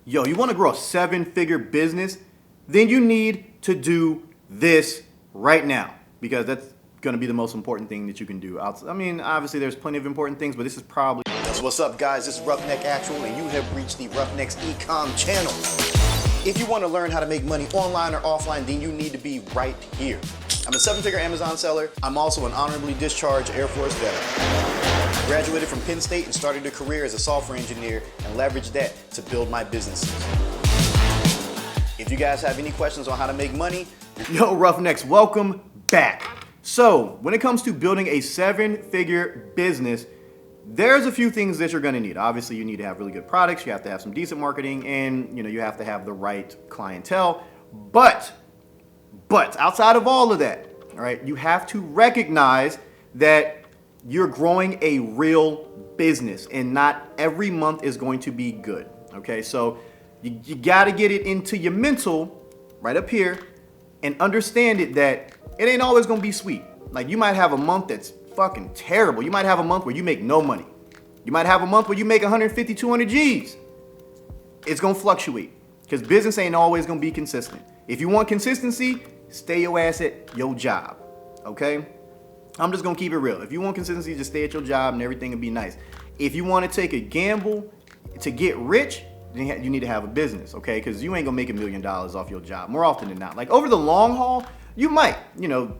Yo, you want to grow a 7-figure business? Then you need to do this right now, because that's going to be the most important thing that you can do. I mean, obviously there's plenty of important things, but this is probably... So what's up, guys? This is 𝗦𝗧𝗥𝗘𝗦, and you have reached the Roughneck's Ecom channel. If you want to learn how to make money online or offline, then you need to be right here. I'm a 7-figure Amazon seller. I'm also an honorably discharged Air Force veteran. Graduated from Penn State and started a career as a software engineer and leveraged that to build my businesses. If you guys have any questions on how to make money, Yo, Roughnecks, welcome back. So, when it comes to building a 7-figure business, there's a few things that you're going to need. Obviously, you need to have really good products, you have to have some decent marketing, and you have to have the right clientele. But outside of all of that, all right, you have to recognize that you're growing a real business, and not every month is going to be good. Okay, so you got to get it into your mental right up here and understand it that it ain't always going to be sweet. Like, you might have a month that's fucking terrible. You might have a month where you make no money. You might have a month where you make 150, 200 G's. It's going to fluctuate because business ain't always going to be consistent. If you want consistency, stay your ass at your job. Okay? I'm just going to keep it real. If you want consistency, just stay at your job and everything will be nice. If you want to take a gamble to get rich, then you need to have a business, okay? Because you ain't going to make $1 million off your job more often than not. Like, over the long haul, you might,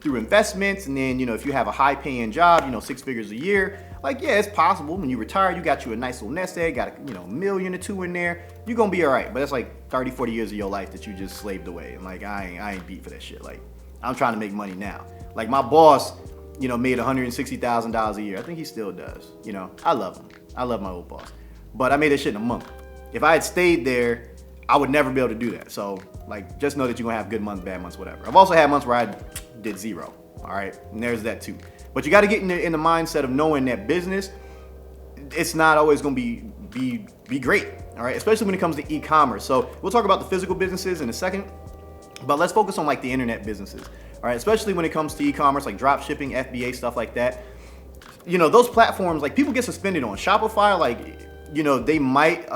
through investments, and then, if you have a high-paying job, 6 figures a year, like, yeah, it's possible. When you retire, you got you a nice little nest egg, got $1 million or $2 million in there, you're going to be all right. But it's like 30, 40 years of your life that you just slaved away. And, like, I ain't beat for that shit. Like, I'm trying to make money now. Like, my boss, made $160,000 a year. I think he still does. I love him. I love my old boss. But I made that shit in a month. If I had stayed there, I would never be able to do that. So, like, just know that you're going to have good months, bad months, whatever. I've also had months where I did zero, all right? And there's that too. But you got to get in the mindset of knowing that business, it's not always going to be great, all right? Especially when it comes to e-commerce. So we'll talk about the physical businesses in a second, but let's focus on, like, the internet businesses, all right? Especially when it comes to e-commerce, like drop shipping, FBA, stuff like that. Those platforms, like, people get suspended on Shopify, like, they might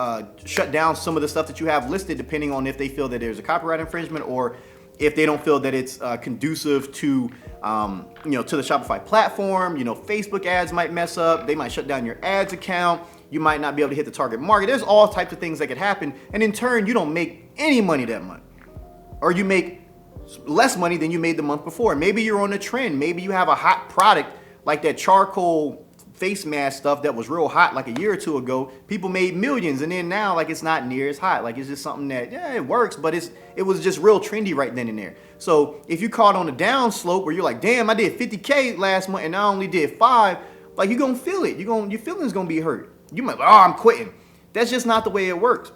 shut down some of the stuff that you have listed depending on if they feel that there's a copyright infringement or if they don't feel that it's conducive to, to the Shopify platform. Facebook ads might mess up. They might shut down your ads account. You might not be able to hit the target market. There's all types of things that could happen. And in turn, you don't make any money that month. Or you make less money than you made the month before. Maybe you're on a trend. Maybe you have a hot product like that charcoal face mask stuff that was real hot like a year or two ago. People made millions, and then now, like, it's not near as hot. Like, it's just something that, yeah, it works, but it was just real trendy right then and there. So if you caught on a down slope where you're like, damn, I did 50K last month and I only did 5, like, you're gonna feel it. Your feelings gonna be hurt. You might be like, oh, I'm quitting. That's just not the way it works.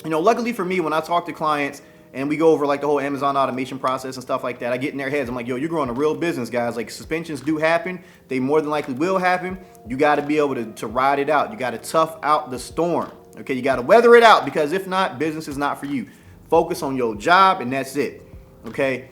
Luckily for me, when I talk to clients and we go over, like, the whole Amazon automation process and stuff like that, I get in their heads. I'm like, yo, you're growing a real business, guys. Like, suspensions do happen. They more than likely will happen. You got to be able to ride it out. You got to tough out the storm. Okay, you got to weather it out, because if not, business is not for you. Focus on your job, and that's it. Okay,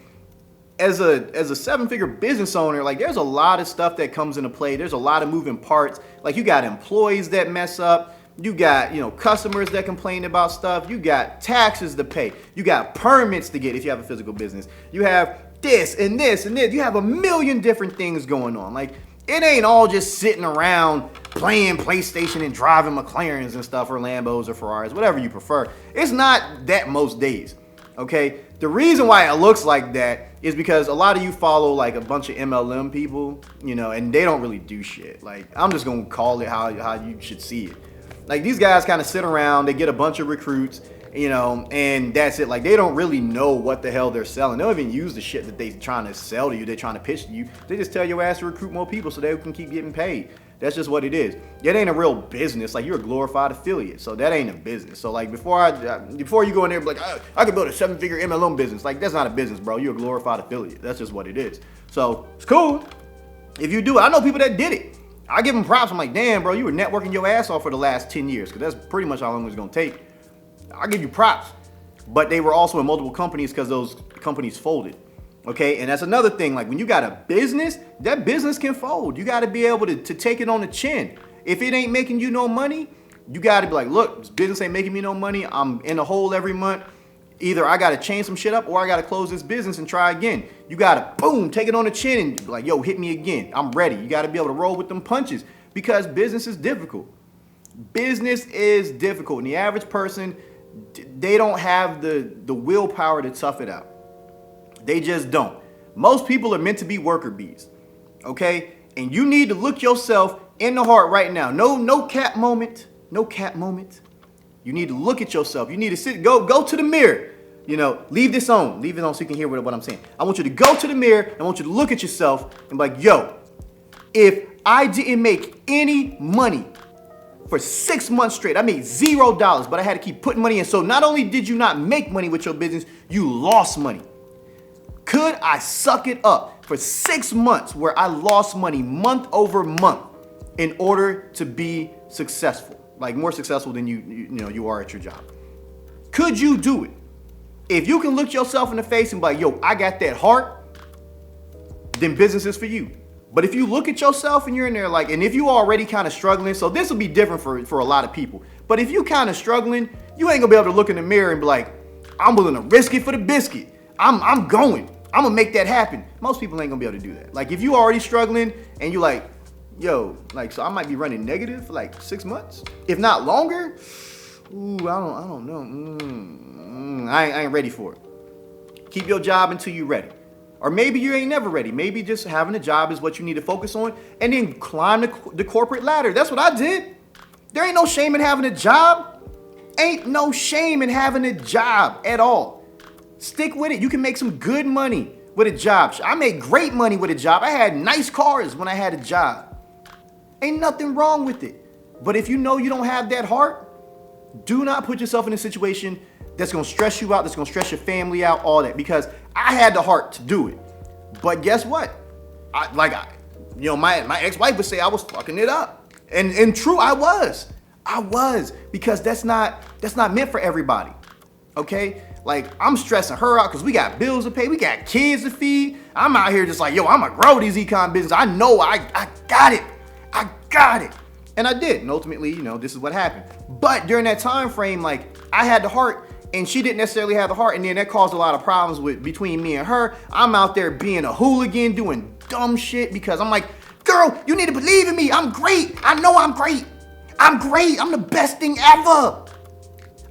as a 7-figure business owner, like, there's a lot of stuff that comes into play. There's a lot of moving parts. Like, you got employees that mess up. You got, customers that complain about stuff. You got taxes to pay. You got permits to get if you have a physical business. You have this and this and this. You have a million different things going on. Like, it ain't all just sitting around playing PlayStation and driving McLarens and stuff, or Lambos or Ferraris, whatever you prefer. It's not that most days, okay? The reason why it looks like that is because a lot of you follow, like, a bunch of MLM people, and they don't really do shit. Like, I'm just going to call it how you should see it. Like, these guys kind of sit around, they get a bunch of recruits, and that's it. Like, they don't really know what the hell they're selling. They don't even use the shit that they're trying to sell to you, they're trying to pitch to you. They just tell your ass to recruit more people so they can keep getting paid. That's just what it is. It ain't a real business. Like, you're a glorified affiliate, so that ain't a business. So, like, before you go in there and be like, I could build a 7-figure MLM business. Like, that's not a business, bro. You're a glorified affiliate. That's just what it is. So, it's cool if you do it. I know people that did it. I give them props. I'm like, damn, bro, you were networking your ass off for the last 10 years, because that's pretty much how long it was going to take. I'll give you props. But they were also in multiple companies because those companies folded. Okay, and that's another thing. Like, when you got a business, that business can fold. You got to be able to take it on the chin. If it ain't making you no money, You got to be like, look, this business ain't making me no money. I'm in a hole every month. Either I got to change some shit up or I got to close this business and try again. You got to, boom, take it on the chin and be like, yo, hit me again. I'm ready. You got to be able to roll with them punches because business is difficult. Business is difficult. And the average person, they don't have the willpower to tough it out. They just don't. Most people are meant to be worker bees, okay? And you need to look yourself in the heart right now. No cap moment. No cap moment. You need to look at yourself. You need to sit, go to the mirror. You know, leave this on. Leave it on so you can hear what I'm saying. I want you to go to the mirror. I want you to look at yourself and be like, yo, if I didn't make any money for 6 months straight, I made $0, but I had to keep putting money in. So not only did you not make money with your business, you lost money. Could I suck it up for 6 months where I lost money month over month in order to be successful? Like more successful than you are at your job. Could you do it? If you can look yourself in the face and be like, yo, I got that heart, then business is for you. But if you look at yourself and you're in there like, and if you already kind of struggling, so this will be different for a lot of people. But if you kind of struggling, you ain't gonna be able to look in the mirror and be like, I'm willing to risk it for the biscuit. I'm going. I'm gonna make that happen. Most people ain't gonna be able to do that. Like if you already struggling and you like, yo, like, so I might be running negative for like 6 months, if not longer. Ooh, I don't know. I ain't ready for it. Keep your job until you're ready. Or maybe you ain't never ready. Maybe just having a job is what you need to focus on and then climb the corporate ladder. That's what I did. There ain't no shame in having a job. Ain't no shame in having a job at all. Stick with it. You can make some good money with a job. I made great money with a job. I had nice cars when I had a job. Ain't nothing wrong with it. But if you know you don't have that heart, do not put yourself in a situation that's gonna stress you out, that's gonna stress your family out, all that. Because I had the heart to do it. But guess what? My ex-wife would say I was fucking it up. And true, I was. Because that's not meant for everybody. Okay? Like, I'm stressing her out because we got bills to pay. We got kids to feed. I'm out here just like, yo, I'm going to grow these econ business. I know I got it. I got it. And I did. And ultimately, this is what happened. But during that time frame, like, I had the heart and she didn't necessarily have the heart. And then that caused a lot of problems between me and her. I'm out there being a hooligan, doing dumb shit because I'm like, girl, you need to believe in me. I'm great. I know I'm great. I'm great. I'm the best thing ever.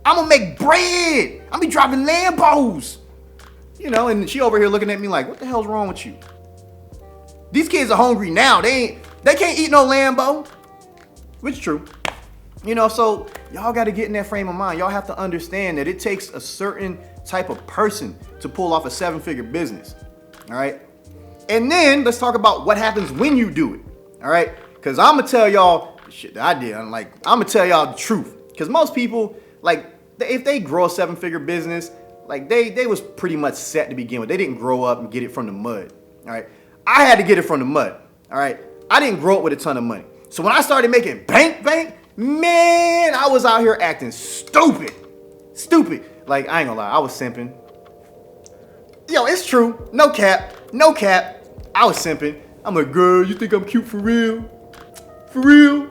I'm gonna make bread. I'm be driving Lambos. And she over here looking at me like, what the hell's wrong with you? These kids are hungry now. They can't eat no Lambo. Which is true. So y'all gotta get in that frame of mind. Y'all have to understand that it takes a certain type of person to pull off a 7-figure business. All right. And then let's talk about what happens when you do it. All right. Cause I'm gonna tell y'all shit that I did. I'm gonna tell y'all the truth. Cause most people, like, if they grow a 7-figure business, like they was pretty much set to begin with. They didn't grow up and get it from the mud. All right. I had to get it from the mud. All right. I didn't grow up with a ton of money. So when I started making bank, man, I was out here acting stupid. Like, I ain't gonna lie. I was simping. Yo, it's true. No cap. I was simping. I'm like, girl, you think I'm cute for real? For real?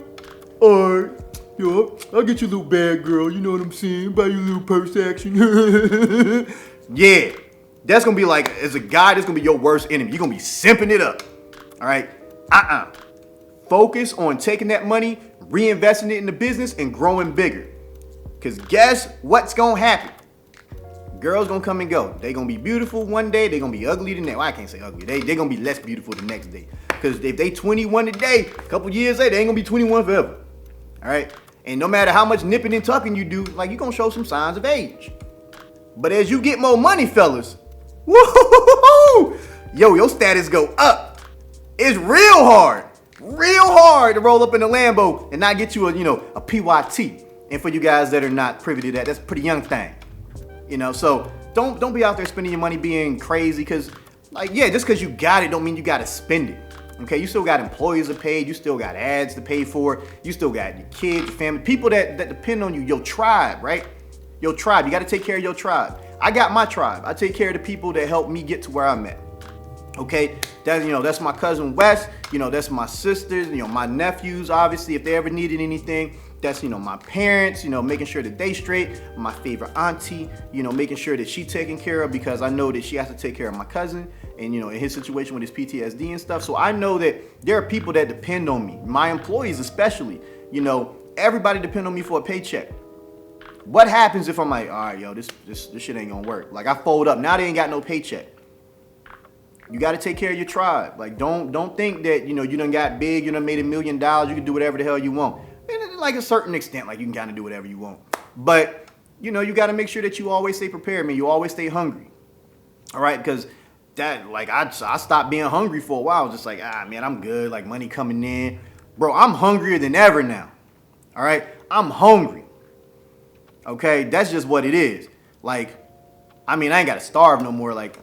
Or, yo, I'll get you a little bag, girl. You know what I'm saying? Buy you a little purse action. Yeah. That's gonna be like, as a guy, that's gonna be your worst enemy. You're gonna be simping it up. All right? Focus on taking that money, reinvesting it in the business, and growing bigger. Because guess what's gonna happen? Girls gonna come and go. They gonna be beautiful one day. They gonna be ugly the next. Well, I can't say ugly. They gonna be less beautiful the next day. Because if they 21 today, a couple years later, they ain't gonna be 21 forever. All right? And no matter how much nipping and tucking you do, like, you're gonna show some signs of age. But as you get more money, fellas, woo-hoo-hoo-hoo, yo, your status go up. It's real hard to roll up in a Lambo and not get you a PYT. And for you guys that are not privy to that, that's a pretty young thing. So don't be out there spending your money being crazy because, like, yeah, just because you got it don't mean you got to spend it. Okay, you still got employees to pay, you still got ads to pay for, you still got your kids, your family, people that depend on you, your tribe, right? Your tribe, you got to take care of your tribe. I got my tribe. I take care of the people that help me get to where I'm at. Okay, that's my cousin Wes. That's my sisters. My nephews. Obviously, if they ever needed anything, that's, my parents, making sure that they straight, my favorite auntie, making sure that she taken care of, because I know that she has to take care of my cousin and, in his situation with his PTSD and stuff. So I know that there are people that depend on me, my employees especially, everybody depend on me for a paycheck. What happens if I'm like, all right, yo, this shit ain't gonna work? Like, I fold up, now they ain't got no paycheck. You got to take care of your tribe. Like, don't think that, you done got big, you done made $1 million, you can do whatever the hell you want. And like a certain extent, like, you can kind of do whatever you want. But, you got to make sure that you always stay prepared, man. You always stay hungry. All right? Because that, like, I stopped being hungry for a while. I was just like, man, I'm good. Like, money coming in. Bro, I'm hungrier than ever now. All right? I'm hungry. Okay? That's just what it is. Like, I ain't got to starve no more. Like,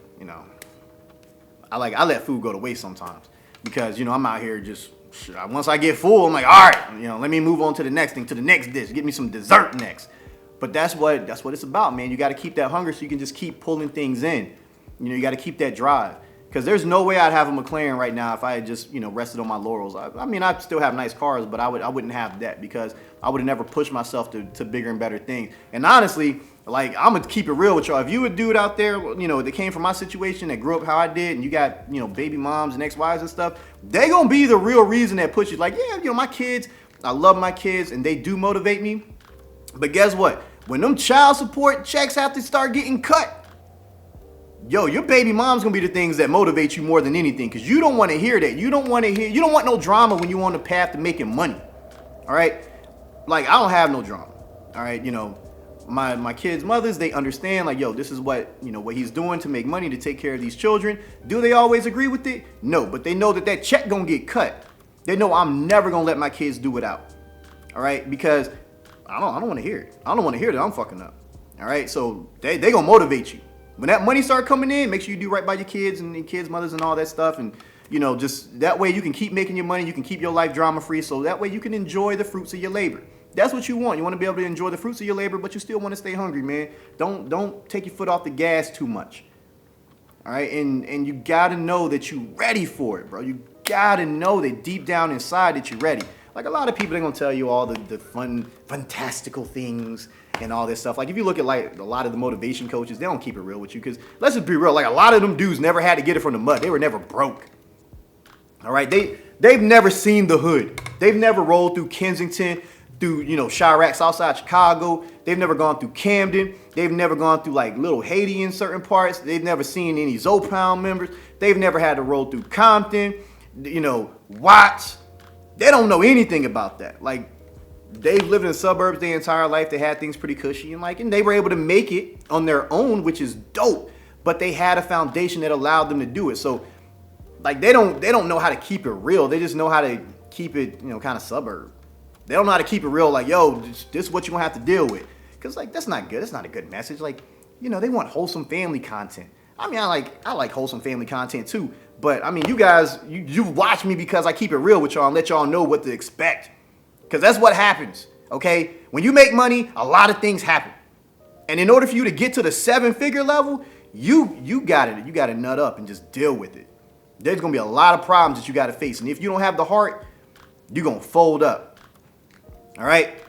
I let food go to waste sometimes because, I'm out here just, once I get full, I'm like, all right, let me move on to the next thing, to the next dish. Get me some dessert next. But that's what it's about, man. You got to keep that hunger so you can just keep pulling things in. You got to keep that drive, because there's no way I'd have a McLaren right now if I had just, rested on my laurels. I still have nice cars, but I wouldn't have that, because I would have never pushed myself to bigger and better things. And honestly, like, I'm gonna keep it real with y'all. If you a dude out there, that came from my situation, that grew up how I did, and you got, baby moms and ex-wives and stuff, they gonna be the real reason that puts you. Like, yeah, my kids, I love my kids, and they do motivate me. But guess what? When them child support checks have to start getting cut, your baby mom's gonna be the things that motivate you more than anything, because you don't want to hear that. You don't want no drama when you're on the path to making money. All right? Like, I don't have no drama. All right? My kids' mothers, they understand, like, yo, this is what he's doing to make money to take care of these children. Do they always agree with it? No, but they know that check gonna get cut. They know I'm never gonna let my kids do without. All right? Because I don't want to hear it. I don't want to hear that I'm fucking up. All right? So they gonna motivate you. When that money start coming in, make sure you do right by your kids and your kids' mothers and all that stuff. And, just that way you can keep making your money. You can keep your life drama free. So that way you can enjoy the fruits of your labor. That's what you want. You want to be able to enjoy the fruits of your labor, but you still want to stay hungry, man. Don't take your foot off the gas too much. All right? And you got to know that you're ready for it, bro. You got to know that deep down inside that you're ready. Like, a lot of people, they're going to tell you all the fantastical things and all this stuff. Like, if you look at, like, a lot of the motivation coaches, they don't keep it real with you, because let's just be real. Like, a lot of them dudes never had to get it from the mud. They were never broke. All right? They've never seen the hood. They've never rolled through Kensington, through, Chirac, Southside Chicago. They've never gone through Camden. They've never gone through, like, Little Haiti in certain parts. They've never seen any Zopound members. They've never had to roll through Compton, Watts. They don't know anything about that. Like, they've lived in the suburbs their entire life. They had things pretty cushy, and they were able to make it on their own, which is dope. But they had a foundation that allowed them to do it. So, like, they don't know how to keep it real. They just know how to keep it, kind of suburb. They don't know how to keep it real. Like, yo, this is what you gonna have to deal with. Cause, like, that's not good. That's not a good message. Like, they want wholesome family content. I like wholesome family content too. But you guys, you watch me because I keep it real with y'all and let y'all know what to expect. Because that's what happens, okay? When you make money, a lot of things happen. And in order for you to get to the 7-figure level, you got to nut up and just deal with it. There's going to be a lot of problems that you got to face. And if you don't have the heart, you're going to fold up. All right?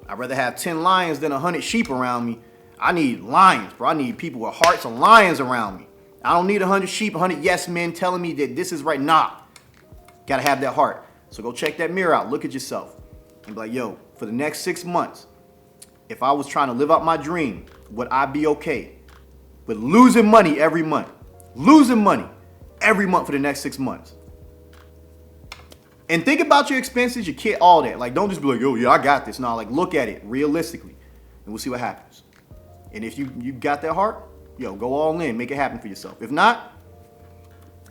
I'd rather have 10 lions than 100 sheep around me. I need lions, bro. I need people with hearts and lions around me. I don't need 100 sheep, 100 yes men telling me that this is right. Nah. Got to have that heart. So go check that mirror out. Look at yourself. And be like, yo, for the next 6 months, if I was trying to live out my dream, would I be okay with losing money every month? Losing money every month for the next 6 months. And think about your expenses, your kid, all that. Like, don't just be like, yo, yeah, I got this. No, like, look at it realistically, and we'll see what happens. And if you got that heart, yo, go all in, make it happen for yourself. If not,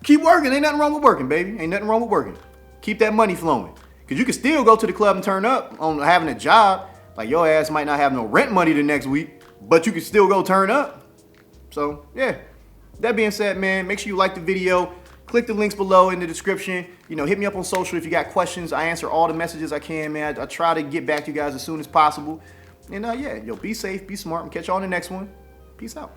keep working. Ain't nothing wrong with working, baby. Ain't nothing wrong with working. Keep that money flowing. Because you can still go to the club and turn up on having a job. Like, your ass might not have no rent money the next week, but you can still go turn up. So, yeah. That being said, man, make sure you like the video. Click the links below in the description. Hit me up on social if you got questions. I answer all the messages I can, man. I try to get back to you guys as soon as possible. And, yeah, yo, be safe, be smart, and catch you on the next one. Peace out.